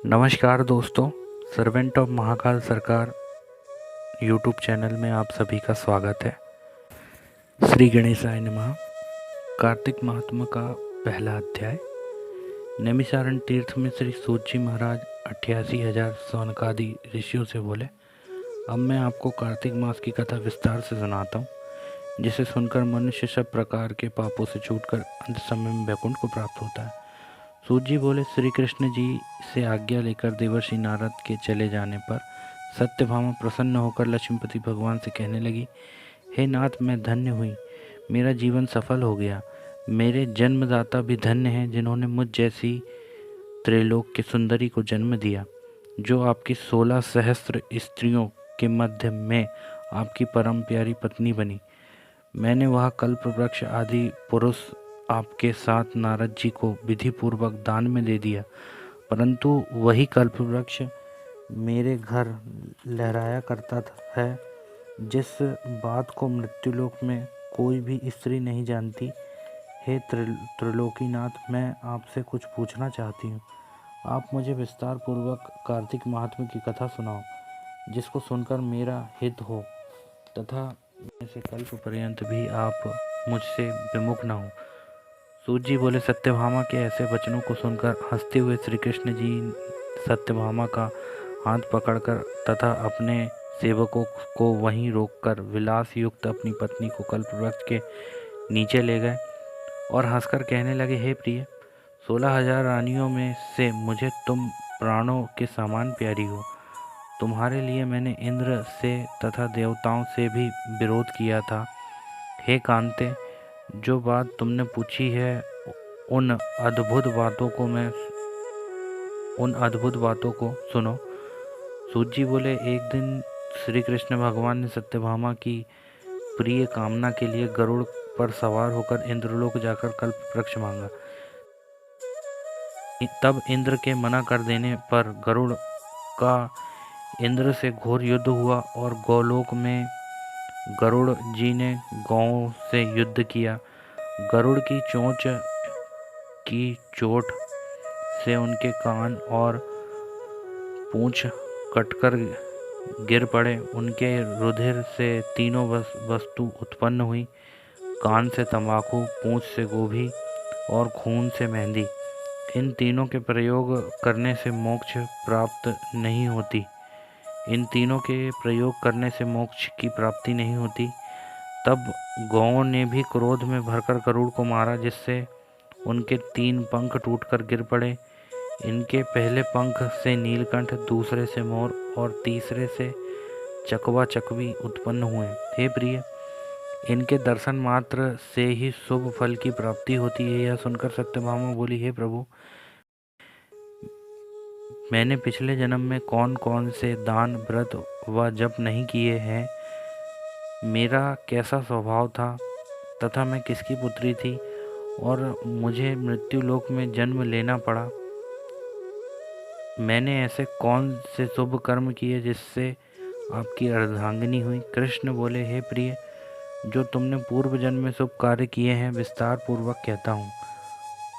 नमस्कार दोस्तों, servant of Mahakal सरकार यूट्यूब चैनल में आप सभी का स्वागत है। श्री गणेशाय नमः। कार्तिक महात्मा का पहला अध्याय। नैमिषारण्य तीर्थ में श्री सूत जी महाराज 88,000 सौनकादि ऋषियों से बोले, अब मैं आपको कार्तिक मास की कथा विस्तार से सुनाता हूँ, जिसे सुनकर मनुष्य सब प्रकार के पापों से छूटकर अंत समय में वैकुंठ को प्राप्त होता है। सूत जी बोले, श्री कृष्ण जी से आज्ञा लेकर देवर्षि नारद के चले जाने पर सत्यभामा प्रसन्न होकर लक्ष्मीपति भगवान से कहने लगी, हे नाथ, मैं धन्य हुई, मेरा जीवन सफल हो गया। मेरे जन्मदाता भी धन्य हैं, जिन्होंने मुझ जैसी त्रैलोक की सुंदरी को जन्म दिया, जो आपकी 16 सहस्त्र स्त्रियों के मध्य में आपकी परम प्यारी पत्नी बनी। मैंने वह कल्प वृक्ष आदि पुरुष आपके साथ नारद जी को विधि पूर्वक दान में दे दिया, परंतु वही कल्प वृक्ष मेरे घर लहराया करता है, जिस बात को मृत्युलोक में कोई भी स्त्री नहीं जानती। हे त्रिलोकीनाथ, मैं आपसे कुछ पूछना चाहती हूँ। आप मुझे विस्तार पूर्वक कार्तिक महात्म्य की कथा सुनाओ, जिसको सुनकर मेरा हित हो तथा से कल्प पर्यंत भी आप मुझसे विमुख न हो। सूत जी बोले, सत्यभामा के ऐसे वचनों को सुनकर हंसते हुए श्री कृष्ण जी सत्यभामा का हाथ पकड़कर तथा अपने सेवकों को वहीं रोककर विलास युक्त अपनी पत्नी को कल्प वृक्ष के नीचे ले गए और हंसकर कहने लगे, हे प्रिय, 16,000 रानियों में से मुझे तुम प्राणों के समान प्यारी हो। तुम्हारे लिए मैंने इंद्र से तथा देवताओं से भी विरोध किया था। हे कांते, जो बात तुमने पूछी है उन अद्भुत बातों को सुनो। सूत जी बोले, एक दिन श्री कृष्ण भगवान ने सत्यभामा की प्रिय कामना के लिए गरुड़ पर सवार होकर इंद्रलोक जाकर कल्प वृक्ष मांगा। तब इंद्र के मना कर देने पर गरुड़ का इंद्र से घोर युद्ध हुआ और गोलोक में गरुड़ जी ने गौओं से युद्ध किया। गरुड़ की चोट से उनके कान और पूंछ कटकर गिर पड़े। उनके रुधिर से तीनों वस्तु उत्पन्न हुई, कान से तंबाकू, पूंछ से गोभी और खून से मेहंदी। इन तीनों के प्रयोग करने से मोक्ष की प्राप्ति नहीं होती। तब गौओं ने भी क्रोध में भरकर गरुड़ को मारा, जिससे उनके 3 पंख टूटकर गिर पड़े। इनके पहले पंख से नीलकंठ, दूसरे से मोर और तीसरे से चकवा चकवी उत्पन्न हुए। हे प्रिय, इनके दर्शन मात्र से ही शुभ फल की प्राप्ति होती है। यह सुनकर सत्यभामा बोली, हे प्रभु, मैंने पिछले जन्म में कौन कौन से दान, व्रत व जप नहीं किए हैं, मेरा कैसा स्वभाव था तथा मैं किसकी पुत्री थी और मुझे मृत्युलोक में जन्म लेना पड़ा। मैंने ऐसे कौन से शुभ कर्म किए जिससे आपकी अर्धांगिनी हुई। कृष्ण बोले, हे प्रिय, जो तुमने पूर्व जन्म में शुभ कार्य किए हैं विस्तार पूर्वक कहता हूँ।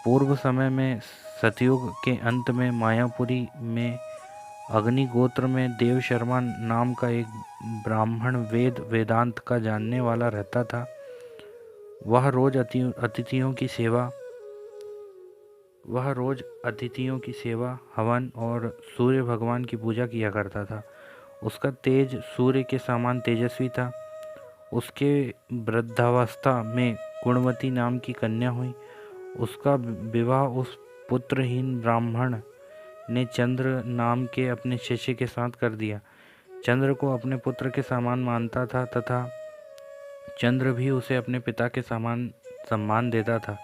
पूर्व समय में सतयुग के अंत में मायापुरी में अग्नि गोत्र में देव शर्मा नाम का एक ब्राह्मण वेदांत का जानने वाला रहता था। वह रोज अतिथियों की सेवा, हवन और सूर्य भगवान की पूजा किया करता था। उसका तेज सूर्य के समान तेजस्वी था। उसके वृद्धावस्था में गुणवती नाम की कन्या हुई। उसका विवाह उस पुत्रहीन ब्राह्मण ने चंद्र नाम के अपने शिष्य के साथ कर दिया। चंद्र को अपने पुत्र के समान मानता था तथा चंद्र भी उसे अपने पिता के समान सम्मान देता था।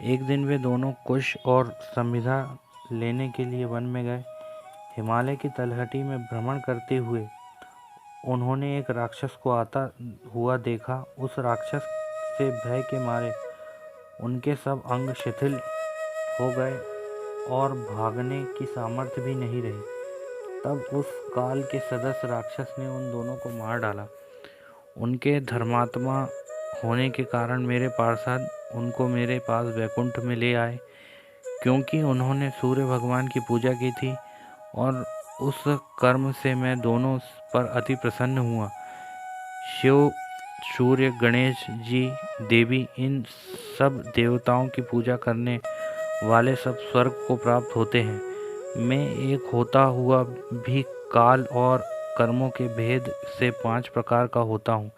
एक दिन वे दोनों कुश और संविदा लेने के लिए वन में गए। हिमालय की तलहटी में भ्रमण करते हुए उन्होंने एक राक्षस को आता हुआ देखा। उस राक्षस से भय के मारे उनके सब अंग शिथिल हो गए और भागने की सामर्थ्य भी नहीं रही। तब उस काल के सदस्य राक्षस ने उन दोनों को मार डाला। उनके धर्मात्मा होने के कारण मेरे पार्षद उनको मेरे पास वैकुंठ में ले आए। क्योंकि उन्होंने सूर्य भगवान की पूजा की थी, और उस कर्म से मैं दोनों पर अति प्रसन्न हुआ। शिव, सूर्य, गणेश जी, देवी, इन सब देवताओं की पूजा करने वाले सब स्वर्ग को प्राप्त होते हैं। मैं एक होता हुआ भी काल और कर्मों के भेद से 5 प्रकार का होता हूँ।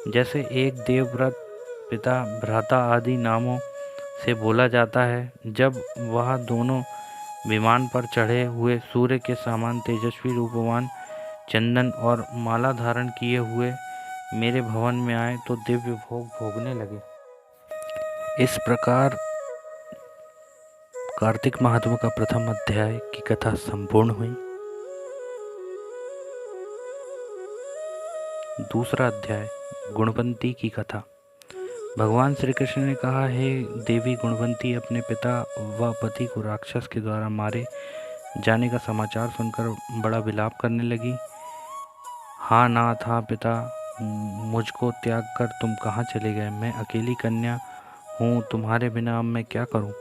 जैसे एक देवव्रत, पिता, भ्राता आदि नामों से बोला जाता है। जब वह दोनों विमान पर चढ़े हुए सूर्य के समान तेजस्वी रूपवान, चंदन और माला धारण किए हुए मेरे भवन में आए तो दिव्य भोग भोगने लगे। इस प्रकार कार्तिक महात्म का प्रथम अध्याय की कथा संपूर्ण हुई। दूसरा अध्याय, गुणवंती की कथा। भगवान श्री कृष्ण ने कहा, हे देवी गुणवंती, अपने पिता व पति को राक्षस के द्वारा मारे जाने का समाचार सुनकर बड़ा विलाप करने लगी। हाँ नाथ, हाँ पिता, मुझको त्याग कर तुम कहाँ चले गए? मैं अकेली कन्या हूँ, तुम्हारे बिना अब मैं क्या करूँ?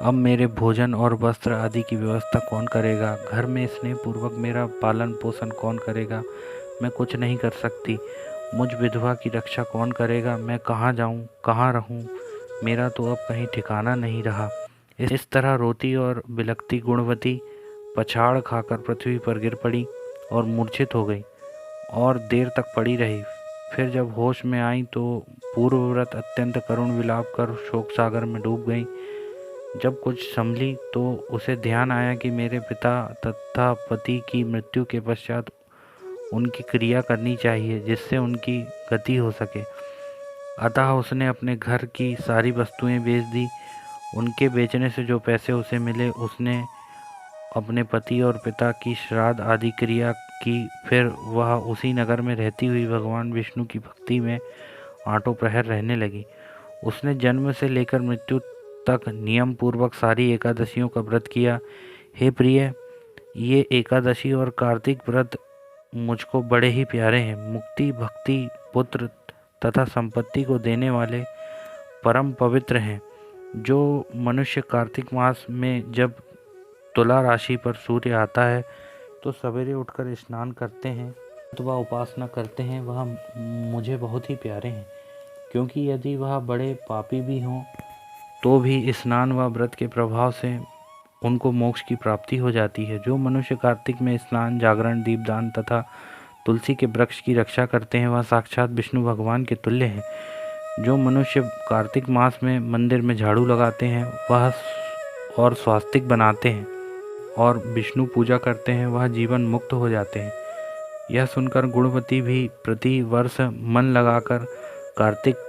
अब मेरे भोजन और वस्त्र आदि की व्यवस्था कौन करेगा? घर में स्नेहपूर्वक मेरा पालन पोषण कौन करेगा? मैं कुछ नहीं कर सकती। मुझ विधवा की रक्षा कौन करेगा? मैं कहाँ जाऊँ, कहाँ रहूँ? मेरा तो अब कहीं ठिकाना नहीं रहा। इस तरह रोती और बिलखती गुणवती पछाड़ खाकर पृथ्वी पर गिर पड़ी और मूर्छित हो गई और देर तक पड़ी रही। फिर जब होश में आई तो पूर्वव्रत अत्यंत करुण विलाप कर शोक सागर में डूब गई। जब कुछ संभली तो उसे ध्यान आया कि मेरे पिता तथा पति की मृत्यु के पश्चात उनकी क्रिया करनी चाहिए जिससे उनकी गति हो सके। अतः उसने अपने घर की सारी वस्तुएं बेच दी। उनके बेचने से जो पैसे उसे मिले उसने अपने पति और पिता की श्राद्ध आदि क्रिया की। फिर वह उसी नगर में रहती हुई भगवान विष्णु की भक्ति में आठों प्रहर रहने लगी। उसने जन्म से लेकर मृत्यु तक नियम पूर्वक सारी एकादशियों का व्रत किया। हे प्रिय, ये एकादशी और कार्तिक व्रत मुझको बड़े ही प्यारे हैं। मुक्ति, भक्ति, पुत्र तथा संपत्ति को देने वाले परम पवित्र हैं। जो मनुष्य कार्तिक मास में जब तुला राशि पर सूर्य आता है तो सवेरे उठकर स्नान करते हैं अथवा उपासना करते हैं, वह मुझे बहुत ही प्यारे हैं। क्योंकि यदि वह बड़े पापी भी हों तो भी स्नान व व्रत के प्रभाव से उनको मोक्ष की प्राप्ति हो जाती है। जो मनुष्य कार्तिक में स्नान, जागरण, दीपदान तथा तुलसी के वृक्ष की रक्षा करते हैं वह साक्षात विष्णु भगवान के तुल्य हैं। जो मनुष्य कार्तिक मास में मंदिर में झाड़ू लगाते हैं वह और स्वास्तिक बनाते हैं और विष्णु पूजा करते हैं वह जीवन मुक्त हो जाते हैं। यह सुनकर गुणवती भी प्रति वर्ष मन लगाकर कार्तिक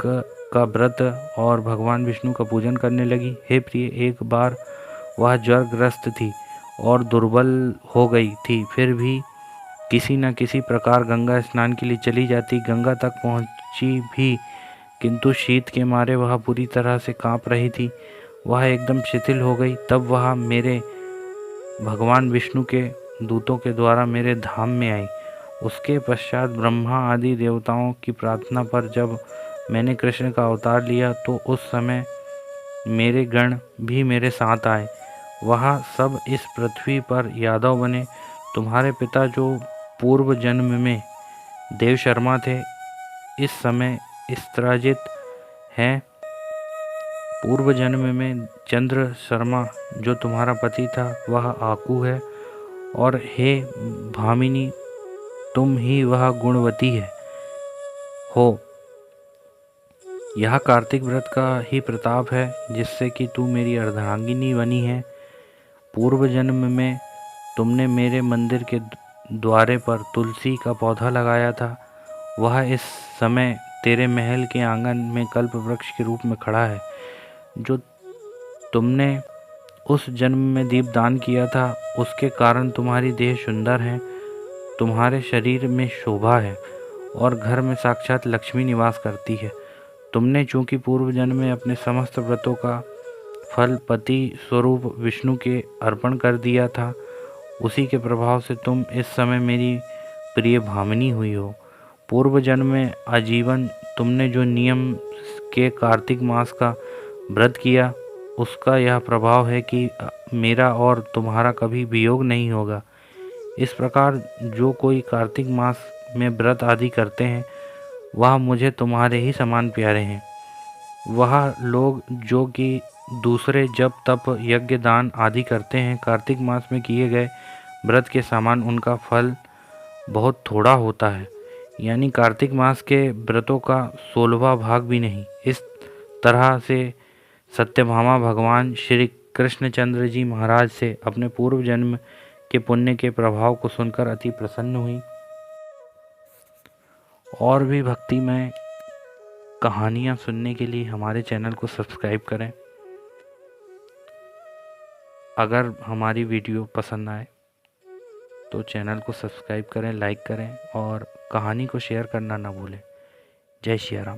का व्रत और भगवान विष्णु का पूजन करने लगी। हे प्रिय, एक बार वह ज्वरग्रस्त थी और दुर्बल हो गई थी, फिर भी किसी न किसी प्रकार गंगा स्नान के लिए चली जाती। गंगा तक पहुंची भी, किंतु शीत के मारे वह पूरी तरह से कांप रही थी। वह एकदम शिथिल हो गई। तब वह मेरे भगवान विष्णु के दूतों के द्वारा मेरे धाम में आई। उसके पश्चात ब्रह्मा आदि देवताओं की प्रार्थना पर जब मैंने कृष्ण का अवतार लिया तो उस समय मेरे गण भी मेरे साथ आए। वह सब इस पृथ्वी पर यादव बने। तुम्हारे पिता जो पूर्व जन्म में देव शर्मा थे, इस समय स्त्राजित हैं। पूर्व जन्म में चंद्र शर्मा जो तुम्हारा पति था वह आकू है। और हे भामिनी, तुम ही वह गुणवती हो। यह कार्तिक व्रत का ही प्रताप है जिससे कि तू मेरी अर्धांगिनी बनी है। पूर्व जन्म में तुमने मेरे मंदिर के द्वारे पर तुलसी का पौधा लगाया था। वह इस समय तेरे महल के आंगन में कल्प वृक्ष के रूप में खड़ा है। जो तुमने उस जन्म में दीपदान किया था उसके कारण तुम्हारी देह सुंदर है, तुम्हारे शरीर में शोभा है और घर में साक्षात लक्ष्मी निवास करती है। तुमने चूँकि पूर्व जन्म में अपने समस्त व्रतों का फल पति स्वरूप विष्णु के अर्पण कर दिया था, उसी के प्रभाव से तुम इस समय मेरी प्रिय भामिनी हुई हो। पूर्व जन्म में आजीवन तुमने जो नियम के कार्तिक मास का व्रत किया उसका यह प्रभाव है कि मेरा और तुम्हारा कभी वियोग नहीं होगा। इस प्रकार जो कोई कार्तिक मास में व्रत आदि करते हैं वह मुझे तुम्हारे ही समान प्यारे हैं। वह लोग जो कि दूसरे जप तप यज्ञ दान आदि करते हैं, कार्तिक मास में किए गए व्रत के समान उनका फल बहुत थोड़ा होता है, यानी कार्तिक मास के व्रतों का 16वां भाग भी नहीं। इस तरह से सत्यभामा भगवान श्री कृष्णचंद्र जी महाराज से अपने पूर्व जन्म के पुण्य के प्रभाव को सुनकर अति प्रसन्न हुई। और भी भक्तिमय कहानियाँ सुनने के लिए हमारे चैनल को सब्सक्राइब करें। अगर हमारी वीडियो पसंद आए तो चैनल को सब्सक्राइब करें, लाइक करें और कहानी को शेयर करना ना भूलें। जय श्री राम।